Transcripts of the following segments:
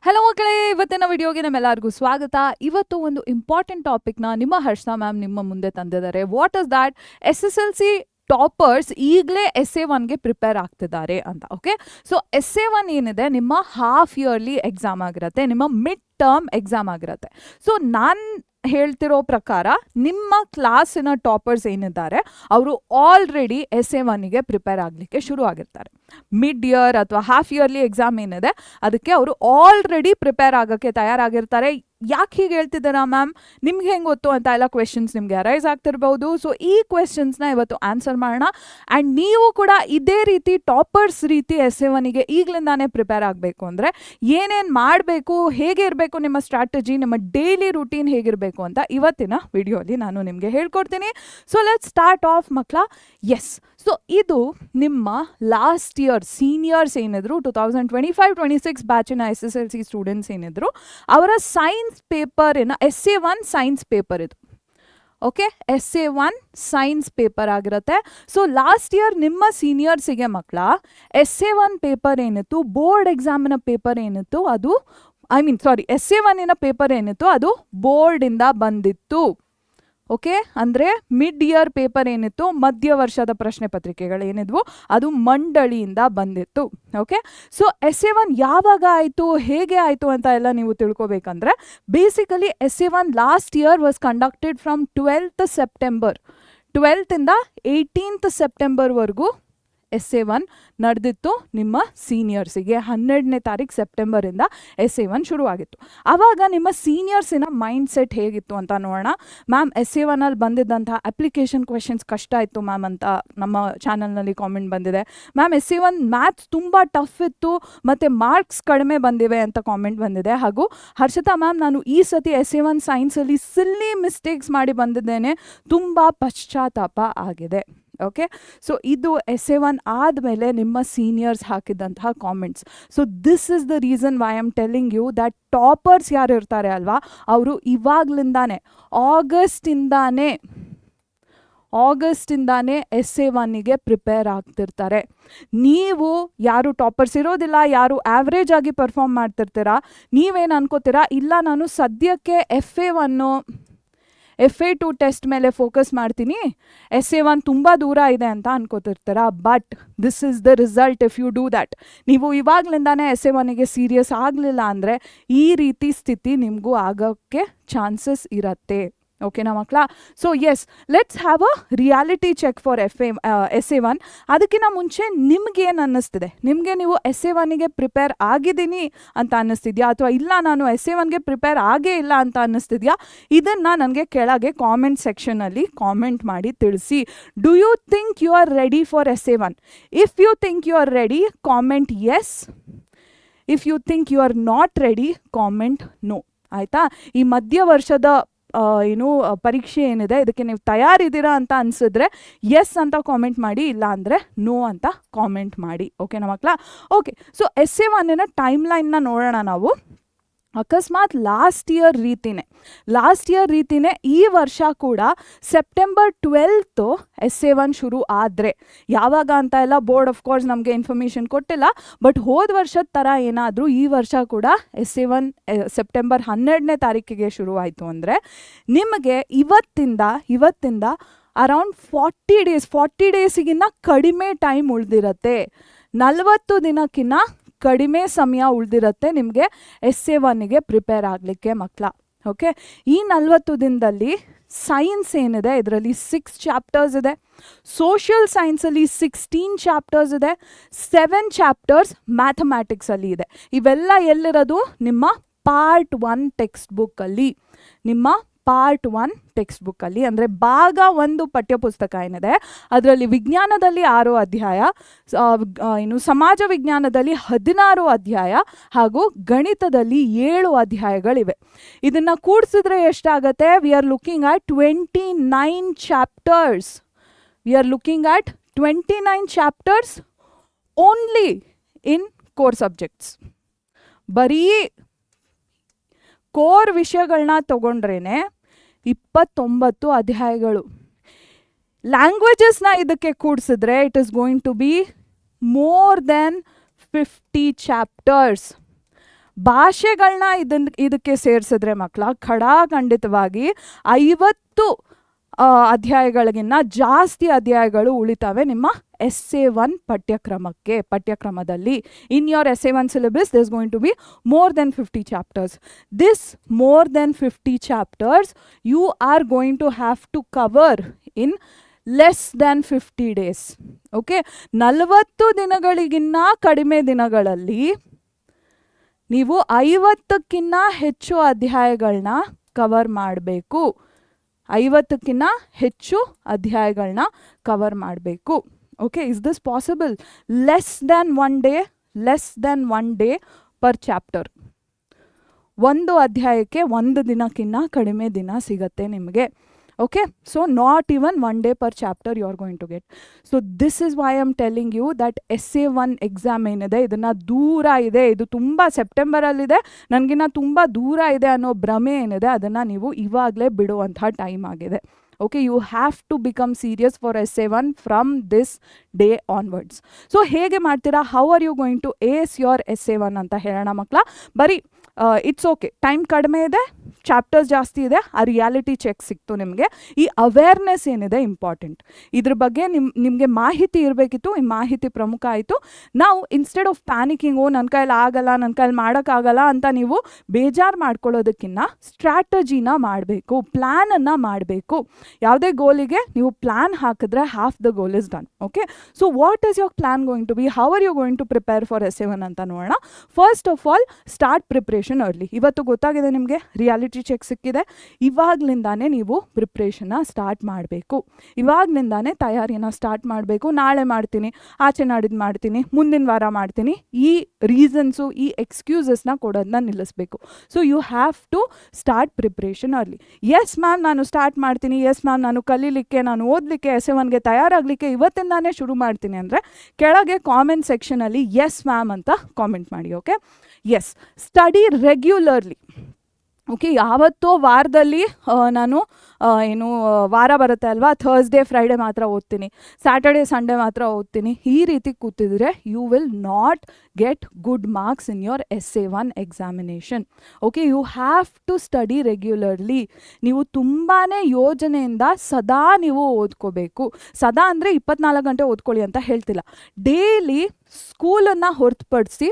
Hello ಮಕ್ಕಳೇ, ಇವತ್ತಿನ ವಿಡಿಯೋಗೆ ನಮ್ಮೆಲ್ಲರಿಗೂ ಸ್ವಾಗತ. ಇವತ್ತು ಒಂದು ಇಂಪಾರ್ಟೆಂಟ್ ಟಾಪಿಕ್ನ ನಿಮ್ಮ ಹರ್ಷನಾ ಮ್ಯಾಮ್ ನಿಮ್ಮ ಮುಂದೆ ತಂದಿದ್ದಾರೆ. What is that? SSLC toppers ಈಗಲೇ SA1ಗೆ ಪ್ರಿಪೇರ್ ಆಗ್ತಿದ್ದಾರೆ ಅಂತ. ಓಕೆ, ಸೊ SA1 ಏನಿದೆ ನಿಮ್ಮ ಹಾಫ್ ಇಯರ್ಲಿ ಎಕ್ಸಾಮ್ ಆಗಿರುತ್ತೆ, ನಿಮ್ಮ ಮಿಡ್ ಟರ್ಮ್ ಎಕ್ಸಾಮ್ ಆಗಿರುತ್ತೆ. ಸೊ ನಾನು ಹೇಳ್ತಿರೋ ಪ್ರಕಾರ ನಿಮ್ಮ ಕ್ಲಾಸಿನ ಟಾಪರ್ಸ್ ಏನಿದ್ದಾರೆ ಅವರು ಆಲ್ರೆಡಿ SA1ಗೆ ಪ್ರಿಪೇರ್ ಆಗಲಿಕ್ಕೆ ಶುರು ಆಗಿರ್ತಾರೆ. ಮಿಡ್ ಇಯರ್ ಅಥವಾ ಹಾಫ್ ಇಯರ್ಲಿ ಎಕ್ಸಾಮ್ ಏನಿದೆ ಅದಕ್ಕೆ ಅವರು ಆಲ್ರೆಡಿ ಪ್ರಿಪೇರ್ ಆಗೋಕ್ಕೆ ತಯಾರಾಗಿರ್ತಾರೆ. ಯಾಕೆ ಹೀಗೆ ಹೇಳ್ತಿದ್ದೀರಾ ಮ್ಯಾಮ್, ನಿಮ್ಗೆ ಹೆಂಗೆ ಗೊತ್ತು ಅಂತ ಎಲ್ಲ ಕ್ವೆಶನ್ಸ್ ನಿಮಗೆ ಅರೈಸ್ ಆಗ್ತಿರ್ಬೋದು. ಸೊ ಈ ಕ್ವೆಶನ್ಸ್ನ ಇವತ್ತು ಆನ್ಸರ್ ಮಾಡೋಣ. ಆ್ಯಂಡ್ ನೀವು ಕೂಡ ಇದೇ ರೀತಿ ಟಾಪರ್ಸ್ ರೀತಿ SA1ಗೆ ಈಗಲಿಂದಾನೇ ಪ್ರಿಪೇರ್ ಆಗಬೇಕು ಅಂದರೆ ಏನೇನು ಮಾಡಬೇಕು, ಹೇಗೆ ಇರಬೇಕು ನಿಮ್ಮ ಸ್ಟ್ರಾಟಜಿ, ನಿಮ್ಮ ಡೈಲಿ ರೂಟೀನ್ ಹೇಗಿರಬೇಕು ಅಂತ ಇವತ್ತಿನ ವಿಡಿಯೋಲಿ ನಾನು ನಿಮಗೆ ಹೇಳ್ಕೊಡ್ತೀನಿ. ಸೊ ಲೆಟ್ಸ್ ಸ್ಟಾರ್ಟ್ ಆಫ್ ಮಕ್ಕಳ. ಎಸ್, ಸೊ ಇದು ನಿಮ್ಮ ಲಾಸ್ಟ್ ಇಯರ್ ಸೀನಿಯರ್ಸ್ ಏನಿದ್ರು 2025-26 ಬ್ಯಾಚಿನ SSLC ಸ್ಟೂಡೆಂಟ್ಸ್ ಏನಿದ್ರು ಅವರ ಸೈನ್ಸ್ ಪೇಪರಿನ SA1 ಸೈನ್ಸ್ ಪೇಪರ್ ಇದು. ಓಕೆ, SA1 ಸೈನ್ಸ್ ಪೇಪರ್ ಆಗಿರುತ್ತೆ. ಸೊ ಲಾಸ್ಟ್ ಇಯರ್ ನಿಮ್ಮ ಸೀನಿಯರ್ಸಿಗೆ ಮಕ್ಕಳ SA1 ಪೇಪರ್ ಏನಿತ್ತು, ಬೋರ್ಡ್ ಎಕ್ಸಾಮಿನ ಪೇಪರ್ ಏನಿತ್ತು ಅದು SA1 ಪೇಪರ್ ಏನಿತ್ತು ಅದು ಬೋರ್ಡಿಂದ ಬಂದಿತ್ತು. ಓಕೆ, ಅಂದರೆ ಮಿಡ್ ಇಯರ್ ಪೇಪರ್ ಏನಿತ್ತು, ಮಧ್ಯ ವರ್ಷದ ಪ್ರಶ್ನೆ ಪತ್ರಿಕೆಗಳು ಏನಿದ್ವು ಅದು ಮಂಡಳಿಯಿಂದ ಬಂದಿತ್ತು. ಓಕೆ, ಸೊ SA1 ಯಾವಾಗ ಆಯಿತು, ಹೇಗೆ ಆಯಿತು ಅಂತ ಎಲ್ಲ ನೀವು ತಿಳ್ಕೊಬೇಕಂದ್ರೆ basically SA1 last year was conducted from 12th September, 12th 18th ಸೆಪ್ಟೆಂಬರ್ವರೆಗೂ SA1 ನಡೆದಿತ್ತು. ನಿಮ್ಮ ಸೀನಿಯರ್ಸಿಗೆ 12ನೇ ತಾರೀಕು ಸೆಪ್ಟೆಂಬರಿಂದ SA1 ಶುರುವಾಗಿತ್ತು. ಆವಾಗ ನಿಮ್ಮ ಸೀನಿಯರ್ಸಿನ ಮೈಂಡ್ ಸೆಟ್ ಹೇಗಿತ್ತು ಅಂತ ನೋಡೋಣ. ಮ್ಯಾಮ್ SA1 ಬಂದಿದ್ದಂಥ ಅಪ್ಲಿಕೇಶನ್ ಕ್ವೆಶನ್ಸ್ ಕಷ್ಟ ಇತ್ತು ಮ್ಯಾಮ್ ಅಂತ ನಮ್ಮ ಚಾನಲ್ನಲ್ಲಿ ಕಾಮೆಂಟ್ ಬಂದಿದೆ. ಮ್ಯಾಮ್ SA1 ಮ್ಯಾಥ್ಸ್ ತುಂಬ ಟಫ್ ಇತ್ತು ಮತ್ತು ಮಾರ್ಕ್ಸ್ ಕಡಿಮೆ ಬಂದಿವೆ ಅಂತ ಕಾಮೆಂಟ್ ಬಂದಿದೆ. ಹಾಗೂ ಹರ್ಷಿತಾ ಮ್ಯಾಮ್, ನಾನು ಈ ಸತಿ SA1 ಸೈನ್ಸಲ್ಲಿ ಸಿಲ್ಲಿ ಮಿಸ್ಟೇಕ್ಸ್ ಮಾಡಿ ಬಂದಿದ್ದೇನೆ, ತುಂಬ ಪಶ್ಚಾತ್ತಾಪ ಆಗಿದೆ. ಓಕೆ, ಸೊ ಇದು SA1 ಆದಮೇಲೆ ನಿಮ್ಮ ಸೀನಿಯರ್ಸ್ ಹಾಕಿದಂತಹ comments. So this is the reason why I am telling you that toppers ಯಾರು ಇರ್ತಾರೆ ಅಲ್ವಾ, ಅವರು ಇವಾಗಲಿಂದಾನೆ ಆಗಸ್ಟಿಂದಾನೇ SA1ಗೆ ಪ್ರಿಪೇರ್ ಆಗ್ತಿರ್ತಾರೆ. ನೀವು ಯಾರು ಟಾಪರ್ಸ್ ಇರೋದಿಲ್ಲ, ಯಾರು ಆವ್ರೇಜ್ ಆಗಿ ಪರ್ಫಾರ್ಮ್ ಮಾಡ್ತಿರ್ತೀರಾ, ನೀವೇನು ಅನ್ಕೋತೀರಾ, ಇಲ್ಲ ನಾನು ಸದ್ಯಕ್ಕೆ FA2 ಟೆಸ್ಟ್ ಮೇಲೆ ಫೋಕಸ್ ಮಾಡ್ತೀನಿ, SA1 ತುಂಬ ದೂರ ಇದೆ ಅಂತ ಅನ್ಕೋತಿರ್ತೀರ. But this is the result if you do that. ನೀವು ಇವಾಗಲಿಂದಾನೇ SA1ಗೆ ಸೀರಿಯಸ್ ಆಗಲಿಲ್ಲ ಅಂದರೆ ಈ ರೀತಿ ಸ್ಥಿತಿ ನಿಮಗೂ ಆಗೋಕ್ಕೆ ಚಾನ್ಸಸ್ ಇರುತ್ತೆ. ಓಕೆನಾ ಮಕ್ಕಳ? So yes, let's have a reality check for SA1. ಅದಕ್ಕಿಂತ ಮುಂಚೆ ನಿಮ್ಗೇನು ಅನ್ನಿಸ್ತಿದೆ? ನಿಮಗೆ ನೀವು SA1ಗೆ ಪ್ರಿಪೇರ್ ಆಗಿದ್ದೀನಿ ಅಂತ ಅನ್ನಿಸ್ತಿದ್ಯಾ, ಅಥವಾ ಇಲ್ಲ ನಾನು SA1ಗೆ ಪ್ರಿಪೇರ್ ಆಗೇ ಇಲ್ಲ ಅಂತ ಅನ್ನಿಸ್ತಿದ್ಯಾ? ಇದನ್ನು ನನಗೆ ಕೆಳಗೆ ಕಾಮೆಂಟ್ ಸೆಕ್ಷನಲ್ಲಿ ಕಾಮೆಂಟ್ ಮಾಡಿ ತಿಳಿಸಿ. Do you think you are ready for SA1? If you think you are ready, comment yes. If you think you are not ready, comment no. ಆಯಿತಾ? ಈ ಮಧ್ಯ ವರ್ಷದ ಪರೀಕ್ಷೆ ಏನಿದೆ ಇದಕ್ಕೆ ನೀವು ತಯಾರಿದ್ದೀರಾ ಅಂತ ಅನಿಸಿದ್ರೆ ಎಸ್ ಅಂತ ಕಾಮೆಂಟ್ ಮಾಡಿ, ಇಲ್ಲ ಅಂದರೆ ನೋ ಅಂತ ಕಾಮೆಂಟ್ ಮಾಡಿ. ಓಕೆನಾ ಮಕ್ಕಳ? ಓಕೆ, ಸೊ SA1 ಟೈಮ್ ಲೈನ್ನ ನೋಡೋಣ ನಾವು. ಅಕಸ್ಮಾತ್ ಲಾಸ್ಟ್ ಇಯರ್ ರೀತಿನೇ ಈ ವರ್ಷ ಕೂಡ ಸೆಪ್ಟೆಂಬರ್ 12th SA1 ಶುರು ಆದರೆ, ಯಾವಾಗ ಅಂತ ಎಲ್ಲ ಬೋರ್ಡ್ ಆಫ್ ಕೋರ್ಸ್ ನಮಗೆ ಇನ್ಫಾರ್ಮೇಷನ್ ಕೊಟ್ಟಿಲ್ಲ, ಬಟ್ ಹೋದ ವರ್ಷದ ಥರ ಏನಾದರೂ ಈ ವರ್ಷ ಕೂಡ SA1 ಸೆಪ್ಟೆಂಬರ್ 12ನೇ ತಾರೀಕಿಗೆ ಶುರುವಾಯಿತು ಅಂದರೆ ನಿಮಗೆ ಇವತ್ತಿಂದ ಅರೌಂಡ್ 40 ಡೇಸಿಗಿನ್ನ ಕಡಿಮೆ ಟೈಮ್ ಉಳಿದಿರತ್ತೆ. 40 ದಿನಕ್ಕಿಂತ ಕಡಿಮೆ ಸಮಯ ಉಳಿದಿರುತ್ತೆ ನಿಮಗೆ SA1ಗೆ ಪ್ರಿಪೇರ್ ಆಗಲಿಕ್ಕೆ ಮಕ್ಕಳ. ಓಕೆ, ಈ 40 ದಿನದಲ್ಲಿ ಸೈನ್ಸ್ ಏನಿದೆ ಇದರಲ್ಲಿ 6 ಚಾಪ್ಟರ್ಸ್ ಇದೆ, ಸೋಷಿಯಲ್ ಸೈನ್ಸಲ್ಲಿ 16 ಚಾಪ್ಟರ್ಸ್ ಇದೆ, 7 ಚಾಪ್ಟರ್ಸ್ ಮ್ಯಾಥಮ್ಯಾಟಿಕ್ಸಲ್ಲಿ ಇದೆ. ಇವೆಲ್ಲ ಎಲ್ಲಿರೋದು? ನಿಮ್ಮ ಪಾರ್ಟ್ 1 ಟೆಕ್ಸ್ಟ್ ಬುಕ್ಕಲ್ಲಿ. ಅಂದರೆ ಭಾಗ 1 ಪಠ್ಯಪುಸ್ತಕ ಏನಿದೆ ಅದರಲ್ಲಿ ವಿಜ್ಞಾನದಲ್ಲಿ 6 ಅಧ್ಯಾಯ, ಸಮಾಜ ವಿಜ್ಞಾನದಲ್ಲಿ 16 ಅಧ್ಯಾಯ ಹಾಗೂ ಗಣಿತದಲ್ಲಿ 7 ಅಧ್ಯಾಯಗಳಿವೆ. ಇದನ್ನು ಕೂಡಿಸಿದ್ರೆ ಎಷ್ಟಾಗತ್ತೆ? We are looking at 29 chapters only in core subjects. ಬರೀ ಕೋರ್ ವಿಷಯಗಳನ್ನ ತಗೊಂಡ್ರೇನೆ 29 ಅಧ್ಯಾಯಗಳು. ಲ್ಯಾಂಗ್ವೇಜಸ್ನ ಇದಕ್ಕೆ ಕೂಡಿಸಿದ್ರೆ it is going to be more than 50 chapters. ಭಾಷೆಗಳನ್ನ ಇದಕ್ಕೆ ಸೇರಿಸಿದ್ರೆ ಮಕ್ಕಳ ಖಡಾಖಂಡಿತವಾಗಿ 50 ಅಧ್ಯಾಯಗಳಿಗಿನ್ನ ಜಾಸ್ತಿ ಅಧ್ಯಾಯಗಳು ಉಳಿತಾವೆ ನಿಮ್ಮ SA1 ಪಠ್ಯಕ್ರಮದಲ್ಲಿ. ಇನ್ your SA1 syllabus there is going to be more than 50 chapters. This more than 50 chapters you are going to have to cover in less than 50 days. Okay, 40 ದಿನಗಳಿಗಿನ್ನ ಕಡಿಮೆ ದಿನಗಳಲ್ಲಿ ನೀವು 50ಕ್ಕಿಂತ ಹೆಚ್ಚು ಅಧ್ಯಾಯಗಳನ್ನ ಕವರ್ ಮಾಡಬೇಕು. 50ಕ್ಕಿಂತ ಹೆಚ್ಚು ಅಧ್ಯಾಯಗಳನ್ನ ಕವರ್ ಮಾಡಬೇಕು. Okay, is this possible? Less than one day per chapter. ಒಂದು ಅಧ್ಯಾಯಕ್ಕೆ 1 ದಿನಕ್ಕಿಂತ ಕಡಿಮೆ ದಿನ ಸಿಗತ್ತೆ ನಿಮಗೆ. Okay, so not even 1 day per chapter you are going to get. So this is why I am telling you that SA1 exam ಏನಿದೆ ಇದನ್ನು ದೂರ ಇದೆ, ಇದು ತುಂಬ ಸೆಪ್ಟೆಂಬರಲ್ಲಿದೆ, ನನಗಿನ್ನ ತುಂಬ ದೂರ ಇದೆ ಅನ್ನೋ ಭ್ರಮೆ ಏನಿದೆ ಅದನ್ನು ನೀವು ಇವಾಗಲೇ ಬಿಡುವಂಥ ಟೈಮ್ ಆಗಿದೆ. Okay, you have to become serious for SA1 from this day onwards. So ಹೇಗೆ ಮಾಡ್ತೀರಾ? How are you going to ace your SA1 ಅಂತ ಹೇಳೋಣ ಮಕ್ಕಳ. ಬರೀ ಇಟ್ಸ್ ಓಕೆ, ಟೈಮ್ ಕಡಿಮೆ ಇದೆ, ಚಾಪ್ಟರ್ಸ್ ಜಾಸ್ತಿ ಇದೆ, ಆ ರಿಯಾಲಿಟಿ ಚೆಕ್ ಸಿಕ್ತು ನಿಮಗೆ. ಈ ಅವೇರ್ನೆಸ್ ಏನಿದೆ ಇಂಪಾರ್ಟೆಂಟ್. ಇದ್ರ ಬಗ್ಗೆ ನಿಮಗೆ ಮಾಹಿತಿ ಇರಬೇಕಿತ್ತು. ಈ ಮಾಹಿತಿ ಪ್ರಮುಖ ಆಯಿತು. ನಾವು ಇನ್ಸ್ಟೆಡ್ ಆಫ್ ಪ್ಯಾನಿಕಿಂಗ್, ನನ್ನ ಕೈಲಿ ಆಗಲ್ಲ, ನನ್ನ ಕೈಲಿ ಮಾಡೋಕ್ಕಾಗಲ್ಲ ಅಂತ ನೀವು ಬೇಜಾರು ಮಾಡ್ಕೊಳ್ಳೋದಕ್ಕಿಂತ ಸ್ಟ್ರಾಟಜಿನ ಮಾಡಬೇಕು, ಪ್ಲ್ಯಾನನ್ನು ಮಾಡಬೇಕು. ಯಾವುದೇ ಗೋಲಿಗೆ ನೀವು ಪ್ಲ್ಯಾನ್ ಹಾಕಿದ್ರೆ half the goal is done. Okay, so what is your plan going to be? How are you going to prepare for SA1 ಅಂತ ನೋಡೋಣ. First of all start preparation early. ಇವತ್ತು ಗೊತ್ತಾಗಿದೆ ನಿಮಗೆ, ರಿಯಾಲಿಟಿ ಚೆಕ್ ಸಿಕ್ಕಿದೆ. ಇವಾಗಲಿಂದಾನೇ ನೀವು ಪ್ರಿಪ್ರೇಷನ್ನ start ಮಾಡಬೇಕು. ಇವಾಗಲಿಂದಾನೇ ತಯಾರಿನ start ಮಾಡಬೇಕು. ನಾಳೆ ಮಾಡ್ತೀನಿ, ಆಚೆ ನಾಡಿದ್ದು ಮಾಡ್ತೀನಿ, ಮುಂದಿನ ವಾರ ಮಾಡ್ತೀನಿ, ಈ ರೀಸನ್ಸು, ಈ ಎಕ್ಸ್ಕ್ಯೂಸಸ್ನ ಕೊಡೋದನ್ನ ನಿಲ್ಲಿಸಬೇಕು. So you have to start preparation early. Yes ma'am ನಾನು ಸ್ಟಾರ್ಟ್ ಮಾಡ್ತೀನಿ, ಎಸ್ ಮ್ಯಾಮ್ ನಾನು ಕಲೀಲಿಕ್ಕೆ, ನಾನು ಓದಲಿಕ್ಕೆ, SA1ಗೆ ತಯಾರಾಗಲಿಕ್ಕೆ ಇವತ್ತಿಂದಾನೇ ಶುರು ಮಾಡ್ತೀನಿ ಅಂದರೆ ಕೆಳಗೆ ಕಾಮೆಂಟ್ ಸೆಕ್ಷನಲ್ಲಿ ಎಸ್ ಮ್ಯಾಮ್ ಅಂತ ಕಾಮೆಂಟ್ ಮಾಡಿ. Okay, yes, study regularly. Okay, ಯಾವತ್ತೋ ವಾರದಲ್ಲಿ ನಾನು ವಾರ ಬರುತ್ತೆ ಅಲ್ವಾ, ಥರ್ಸ್ಡೇ ಫ್ರೈಡೇ ಮಾತ್ರ ಓದ್ತೀನಿ, ಸ್ಯಾಟರ್ಡೇ ಸಂಡೇ ಮಾತ್ರ ಓದ್ತೀನಿ, ಈ ರೀತಿ ಕೂತಿದ್ರೆ you will not get good marks in your SA1 examination. Okay, you have to study regularly. ನೀವು ತುಂಬಾ ಯೋಜನೆಯಿಂದ ಸದಾ ನೀವು ಓದ್ಕೋಬೇಕು. ಸದಾ ಅಂದರೆ 24 ಗಂಟೆ ಓದ್ಕೊಳ್ಳಿ ಅಂತ ಹೇಳ್ತಿಲ್ಲ. ಡೈಲಿ ಸ್ಕೂಲನ್ನು ಹೊರತುಪಡಿಸಿ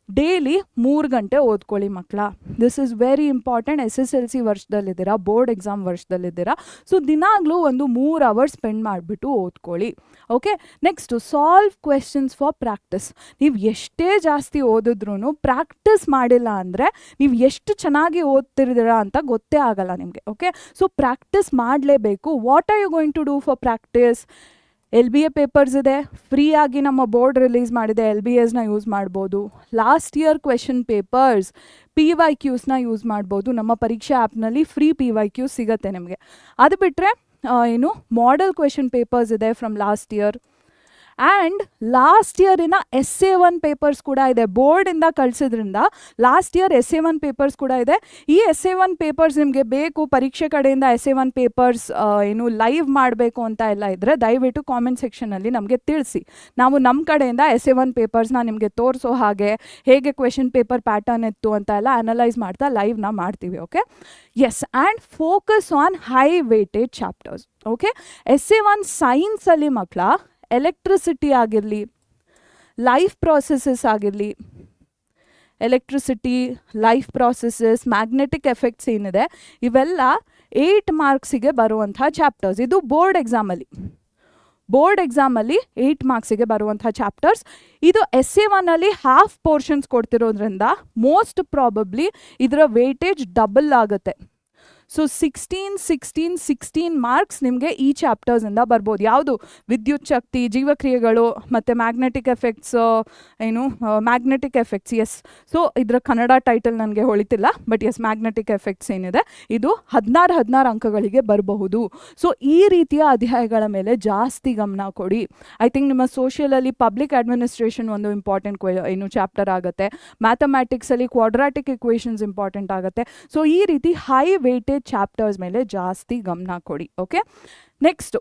ಡೈಲಿ 3 ಗಂಟೆ ಓದ್ಕೊಳ್ಳಿ ಮಕ್ಕಳ. This is very important. SSLC ವರ್ಷದಲ್ಲಿದ್ದೀರಾ, ಬೋರ್ಡ್ ಎಕ್ಸಾಮ್ ವರ್ಷದಲ್ಲಿದ್ದೀರಾ, ಸೊ ದಿನಾಗಲೂ ಒಂದು 3 hours ಸ್ಪೆಂಡ್ ಮಾಡಿಬಿಟ್ಟು ಓದ್ಕೊಳ್ಳಿ. Okay, next solve questions for practice. ನೀವು ಎಷ್ಟೇ ಜಾಸ್ತಿ ಓದಿದ್ರೂ ಪ್ರಾಕ್ಟೀಸ್ ಮಾಡಿಲ್ಲ ಅಂದರೆ ನೀವು ಎಷ್ಟು ಚೆನ್ನಾಗಿ ಓದ್ತಿದ್ದೀರಾ ಅಂತ ಗೊತ್ತೇ ಆಗಲ್ಲ ನಿಮಗೆ. ಓಕೆ, ಸೊ ಪ್ರಾಕ್ಟೀಸ್ ಮಾಡಲೇಬೇಕು. What are you going to do for practice? LBA papers ಇದೆ, ಫ್ರೀಯಾಗಿ ನಮ್ಮ ಬೋರ್ಡ್ ರಿಲೀಸ್ ಮಾಡಿದೆ, LBAಸ್ನ ಯೂಸ್ ಮಾಡ್ಬೋದು. ಲಾಸ್ಟ್ ಇಯರ್ ಕ್ವೆಶನ್ ಪೇಪರ್ಸ್, PYQಸ್ನ ಯೂಸ್ ಮಾಡ್ಬೋದು. ನಮ್ಮ ಪರೀಕ್ಷಾ ಆ್ಯಪ್ನಲ್ಲಿ ಫ್ರೀ PYQ ಸಿಗುತ್ತೆ ನಿಮಗೆ. ಅದು ಬಿಟ್ಟರೆ ಮಾಡೆಲ್ ಕ್ವೆಶನ್ ಪೇಪರ್ಸ್ ಇದೆ from last year. And last ಇಯರಿನ SA1 ಪೇಪರ್ಸ್ ಕೂಡ ಇದೆ. ಬೋರ್ಡಿಂದ ಕಳಿಸಿದ್ರಿಂದ ಲಾಸ್ಟ್ ಇಯರ್ SA1 ಪೇಪರ್ಸ್ ಕೂಡ ಇದೆ. ಈ SA1 ಪೇಪರ್ಸ್ ನಿಮಗೆ ಬೇಕು, ಪರೀಕ್ಷೆ ಕಡೆಯಿಂದ SA1 ಪೇಪರ್ಸ್ ಲೈವ್ ಮಾಡಬೇಕು ಅಂತ ಎಲ್ಲ ಇದ್ದರೆ ದಯವಿಟ್ಟು ಕಾಮೆಂಟ್ ಸೆಕ್ಷನಲ್ಲಿ ನಮಗೆ ತಿಳಿಸಿ. ನಾವು ನಮ್ಮ ಕಡೆಯಿಂದ SA1 ಪೇಪರ್ಸ್ನ ನಿಮಗೆ ತೋರಿಸೋ ಹಾಗೆ, ಹೇಗೆ ಕ್ವೆಶನ್ ಪೇಪರ್ ಪ್ಯಾಟರ್ನ್ ಇತ್ತು ಅಂತ ಎಲ್ಲ ಅನಲೈಸ್ ಮಾಡ್ತಾ ಲೈವ್ನ ಮಾಡ್ತೀವಿ. Okay, yes, and focus on high weightage chapters. Okay, SA1 ಸೈನ್ಸಲ್ಲಿ ಮಕ್ಕಳ ಎಲೆಕ್ಟ್ರಿಸಿಟಿ ಆಗಿರಲಿ, ಲೈಫ್ ಪ್ರಾಸೆಸಸ್ ಆಗಿರಲಿ, electricity, life processes, magnetic effects ಏನಿದೆ ಇವೆಲ್ಲ 8 ಮಾರ್ಕ್ಸಿಗೆ ಬರುವಂಥ ಚಾಪ್ಟರ್ಸ್. ಇದು ಬೋರ್ಡ್ ಎಕ್ಸಾಮಲ್ಲಿ 8 ಮಾರ್ಕ್ಸಿಗೆ ಬರುವಂಥ ಚಾಪ್ಟರ್ಸ್. ಇದು SA1ಅಲ್ಲಿ ಹಾಫ್ ಪೋರ್ಷನ್ಸ್ ಕೊಡ್ತಿರೋದ್ರಿಂದ ಮೋಸ್ಟ್ ಪ್ರಾಬಬ್ಲಿ ಇದರ ವೇಟೇಜ್ ಡಬಲ್ ಆಗುತ್ತೆ. ಸೊ 16 ಮಾರ್ಕ್ಸ್ ನಿಮಗೆ ಈ ಚಾಪ್ಟರ್ಸಿಂದ ಬರ್ಬೋದು. ಯಾವುದು? ವಿದ್ಯುತ್ ಶಕ್ತಿ, ಜೀವಕ್ರಿಯೆಗಳು ಮತ್ತು magnetic effects. Magnetic effects, yes. So ಇದರ ಕನ್ನಡ ಟೈಟಲ್ ನನಗೆ ಹೊಳಿತಿಲ್ಲ, ಬಟ್ ಎಸ್, ಮ್ಯಾಗ್ನೆಟಿಕ್ ಎಫೆಕ್ಟ್ಸ್ ಏನಿದೆ ಇದು 16 ಅಂಕಗಳಿಗೆ ಬರಬಹುದು. ಸೊ ಈ ರೀತಿಯ ಅಧ್ಯಾಯಗಳ ಮೇಲೆ ಜಾಸ್ತಿ ಗಮನ ಕೊಡಿ. ಐ ಥಿಂಕ್ ನಿಮ್ಮ ಸೋಷಿಯಲಲ್ಲಿ ಪಬ್ಲಿಕ್ ಅಡ್ಮಿನಿಸ್ಟ್ರೇಷನ್ ಒಂದು ಇಂಪಾರ್ಟೆಂಟ್ ಚಾಪ್ಟರ್ ಆಗುತ್ತೆ. ಮ್ಯಾಥಮ್ಯಾಟಿಕ್ಸಲ್ಲಿ ಕ್ವಾಡ್ರಾಟಿಕ್ ಇಕ್ವೇಷನ್ಸ್ ಇಂಪಾರ್ಟೆಂಟ್ ಆಗುತ್ತೆ. ಸೊ ಈ ರೀತಿ ಹೈ ವೇಟೇಜ್ ಚಾಪ್ಟರ್ಸ್ ಮೇಲೆ ಜಾಸ್ತಿ ಗಮನ ಕೊಡಿ. Okay, next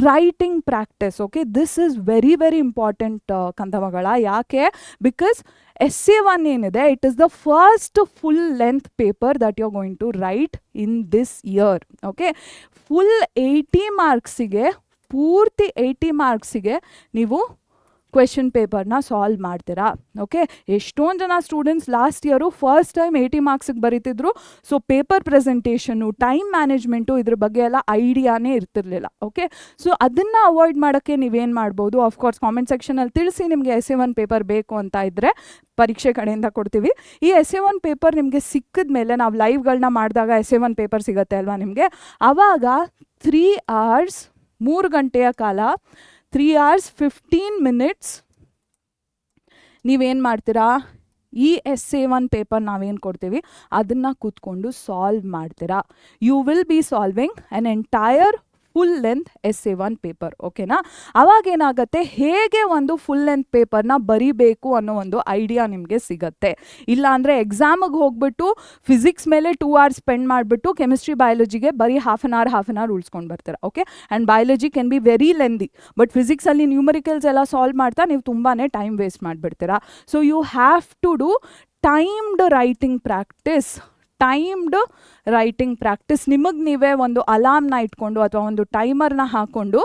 writing practice. Okay, this is very very important ಕಂದಮಗಳ. ಯಾಕೆ? ಬಿಕಾಸ್ essay 1 ಏನಿದೆ, it is the first full length paper that you are going to write in this year. Okay, full 80 ಮಾರ್ಕ್ಸಿಗೆ, ಪೂರ್ತಿ 80 ಮಾರ್ಕ್ಸಿಗೆ ನೀವು ಕ್ವೆಶನ್ ಪೇಪರ್ನ solve ಮಾಡ್ತೀರಾ. Okay, ಎಷ್ಟೊಂದು ಜನ students last year first time 80 ಮಾರ್ಕ್ಸಿಗೆ ಬರೀತಿದ್ರು. So paper presentation, time management, ಇದ್ರ ಬಗ್ಗೆ ಎಲ್ಲ ಐಡಿಯಾನೇ ಇರ್ತಿರ್ಲಿಲ್ಲ. ಓಕೆ, ಸೊ ಅದನ್ನು ಅವಾಯ್ಡ್ ಮಾಡೋಕ್ಕೆ ನೀವೇನು ಮಾಡ್ಬೋದು, ಆಫ್ಕೋರ್ಸ್ ಕಾಮೆಂಟ್ ಸೆಕ್ಷನಲ್ಲಿ ತಿಳಿಸಿ ನಿಮಗೆ essay 1 ಪೇಪರ್ ಬೇಕು ಅಂತ ಇದ್ದರೆ ಪರೀಕ್ಷೆ ಕಡೆಯಿಂದ ಕೊಡ್ತೀವಿ. ಈ essay 1 ಪೇಪರ್ ನಿಮಗೆ ಸಿಕ್ಕಿದ ಮೇಲೆ, ನಾವು ಲೈವ್ಗಳನ್ನ ಮಾಡಿದಾಗ essay 1 ಪೇಪರ್ ಸಿಗುತ್ತೆ ಅಲ್ವಾ ನಿಮಗೆ, ಆವಾಗ 3 hours 3 ಗಂಟೆಯ ಕಾಲ 3 hours 15 minutes ನೀವೇನು ಮಾಡ್ತೀರಾ, ಈ essay 1 ಪೇಪರ್ ನಾವೇನು ಕೊಡ್ತೀವಿ ಅದನ್ನು ಕೂತ್ಕೊಂಡು ಸಾಲ್ವ್ ಮಾಡ್ತೀರಾ. You will be solving an entire full length essay 1 paper. ಓಕೆನಾ, ಅವಾಗೇನಾಗುತ್ತೆ, ಹೇಗೆ ಒಂದು ಫುಲ್ ಲೆಂತ್ ಪೇಪರ್ನ ಬರಿಬೇಕು ಅನ್ನೋ ಒಂದು ಐಡಿಯಾ ನಿಮಗೆ ಸಿಗುತ್ತೆ. ಇಲ್ಲಾಂದರೆ ಎಕ್ಸಾಮಿಗೆ ಹೋಗ್ಬಿಟ್ಟು ಫಿಸಿಕ್ಸ್ ಮೇಲೆ 2 hours ಸ್ಪೆಂಡ್ ಮಾಡಿಬಿಟ್ಟು ಕೆಮಿಸ್ಟ್ರಿ ಬಯಾಲಜಿಗೆ ಬರೀ ಹಾಫ್ ಆನ್ ಅವರ್ ಉಳಿಸ್ಕೊಂಡು ಬರ್ತೀರಾ. Okay, and biology can be very lengthy, but ಫಿಸಿಕ್ಸಲ್ಲಿ ನ್ಯೂಮರಿಕಲ್ಸ್ ಎಲ್ಲ ಸಾಲ್ವ್ ಮಾಡ್ತಾ ನೀವು ತುಂಬಾ ಟೈಮ್ ವೇಸ್ಟ್ ಮಾಡಿಬಿಡ್ತೀರಾ. So you have to do timed writing practice. ನಿಮಗೆ ನೀವೇ ಒಂದು ಅಲಾರ್ಮ್ನ ಇಟ್ಕೊಂಡು ಅಥವಾ ಒಂದು ಟೈಮರ್ನ ಹಾಕ್ಕೊಂಡು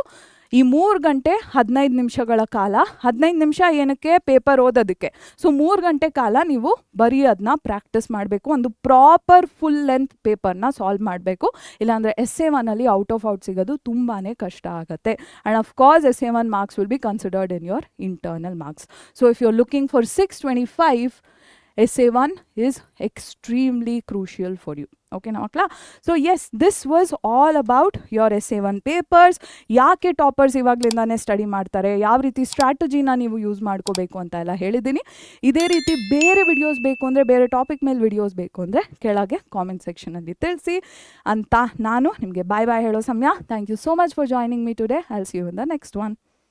ಈ 3 ಗಂಟೆ 15 ನಿಮಿಷಗಳ ಕಾಲ, 15 ನಿಮಿಷ ಏನಕ್ಕೆ, ಪೇಪರ್ ಓದೋದಕ್ಕೆ. ಸೊ 3 ಗಂಟೆ ಕಾಲ ನೀವು ಬರೀ ಅದನ್ನ ಪ್ರಾಕ್ಟೀಸ್ ಮಾಡಬೇಕು. ಒಂದು ಪ್ರಾಪರ್ ಫುಲ್ ಲೆಂತ್ ಪೇಪರ್ನ ಸಾಲ್ವ್ ಮಾಡಬೇಕು. ಇಲ್ಲಾಂದರೆ essay 1 ಔಟ್ ಆಫ್ ಔಟ್ ಸಿಗೋದು ತುಂಬಾ ಕಷ್ಟ ಆಗುತ್ತೆ. And of course essay 1 marks will be considered in your internal marks. So if you are looking for 625, essay 1 is extremely crucial for you. Okay na makla. So yes, this was all about your essay 1 papers. ಯಾಕೆ toppers ಇವಾಗಲಿಂದಾನೇ study ಮಾಡ್ತಾರೆ, ಯಾವ ರೀತಿ ಸ್ಟ್ರಾಟಜಿನ ನೀವು use ಮಾಡ್ಕೋಬೇಕು ಅಂತ ಎಲ್ಲ ಹೇಳಿದ್ದೀನಿ. ಇದೇ ರೀತಿ ಬೇರೆ ವಿಡಿಯೋಸ್ ಬೇಕು ಅಂದರೆ, ಬೇರೆ ಟಾಪಿಕ್ ಮೇಲೆ ವಿಡಿಯೋಸ್ ಬೇಕು ಅಂದರೆ ಕೆಳಗೆ ಕಾಮೆಂಟ್ ಸೆಕ್ಷನಲ್ಲಿ ತಿಳಿಸಿ ಅಂತ ನಾನು ನಿಮಗೆ ಬಾಯ್ ಹೇಳೋ ಸಮಯ. Thank you so much for joining me today. I will see you in the next one.